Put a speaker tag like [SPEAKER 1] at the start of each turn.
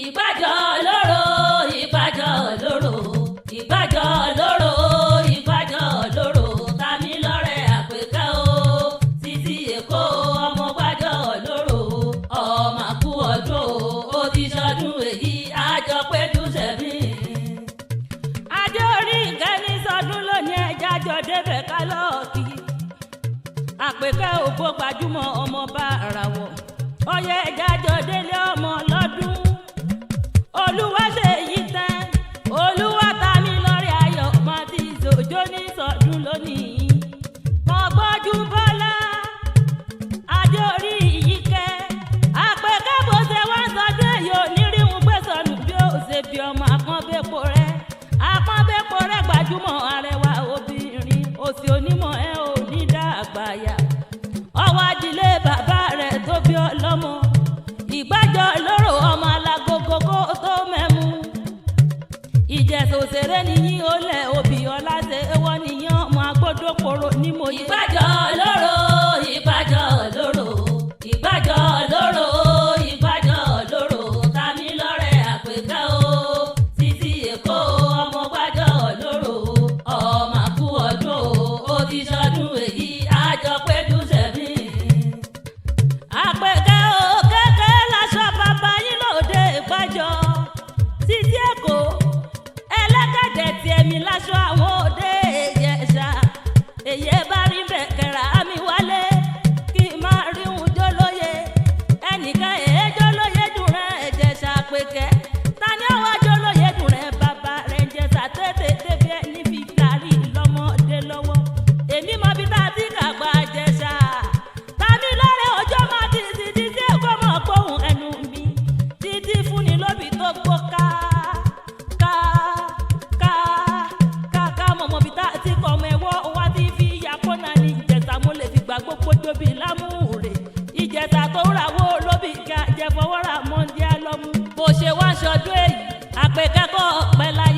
[SPEAKER 1] ìgbàjọ lóró ìgbàjọ lóró ìgbàjọ lóró ìgbàjọ lóró Tàmílọ́rẹ́ Àpèkẹ́ o títí Èkó ọmọ gbàjọ lóró ọmọ àkú ọdún ó ti ṣọdún èyí àjọpẹ́jú sẹ́mi.
[SPEAKER 2] adé orí ìkẹ́ni sọdún lónìí ẹja jọ débẹ̀ kálọ́ọ̀kì Àpèkẹ́ ògbó gbajúmọ̀ ọmọ bá ara wọ̀ ọyẹ ẹja jọ délé ọmọ lọ́dún olúwa ṣe yí tẹ́ olúwa Tàmílọ́rẹ́ ayọ̀ máa ti ṣòjó ní sọdún lónìí mọ̀ gbọ́jú bọ́lá adé orí ìyíkẹ́ Àpèkẹ́ bó ṣe wá sọdún èyí ò ní rí wọn gbé sọnù bí ó ṣe bí ọmọ àpọ́nbẹ́pọ̀ rẹ̀ gbajúmọ̀ arẹwà obìnrin òsì onímọ̀ ẹ ò ní dàgbàyà ọwọ́ ajílé bàbá rẹ̀ tó bí ọlọ́mọ ìgbàjọ lóró ọmọ alágogo kó tó mẹ́mú ìjẹ̀sà òṣèré nìyí ó lẹ̀ òbí ọlá ṣe wọ́ nìyí ọmọ agbódòpòrò ní mo yí.
[SPEAKER 1] ìgbàjọ lóró ìgbàjọ lóró ìgbàjọ lóró ìgbàjọ lóró Tàmílọ́rẹ́ Àpèkẹ́ o títí Èkó ọmọ gbàjọ lóró ọmọ àkú ọdún ó ti ṣọdún èyí àjọpẹ́jú sẹ́mi.
[SPEAKER 2] Àpèkẹ́ o kékeré láṣọ bàbá yín lóde ìgbàjọ títí Èkó ẹlẹ́gẹ̀dẹ̀ tí èmi láṣọ àwọn òde Ìjẹ̀ṣà èyí bá rí bẹ́ẹ̀ kẹ̀rà mi wálé kí n máa rí un jólóye ẹnìkan èé jólóye dùn rẹ̀ Ìjẹ̀ṣà Àpèkẹ́ ta ni ọwọ́ jólóye dùn rẹ̀ bàbá rẹ̀ Ìjẹ̀ṣà tètè débi ẹni fi darí lọ́mọdé lọ́wọ́ èmi mọ bí tá a ti kàgbà Ìjẹ̀ṣà Tàmílọ́rẹ́ ọjọ́ máa ti sì ti tí Èkó mọ̀ gbóhùn ẹnu mi títí fúnni lóbi tó gbó ká mọ̀mọ́ bí tá a ti kọ̀ ọmọ ẹ̀wọ́ wá ti fi yàpọ̀ náà ní Ìjẹ̀ṣà mo lè fi gbà gbogbo tóbi lámúre Ìjẹ̀ṣà tó ràwọ́ lóbi kí a jẹ fọwọ́ra mọ́ndíá lọ́mú bó ṣe wá ṣọdún èyí Àpèkẹ́ kọ́ pẹ́ láyé.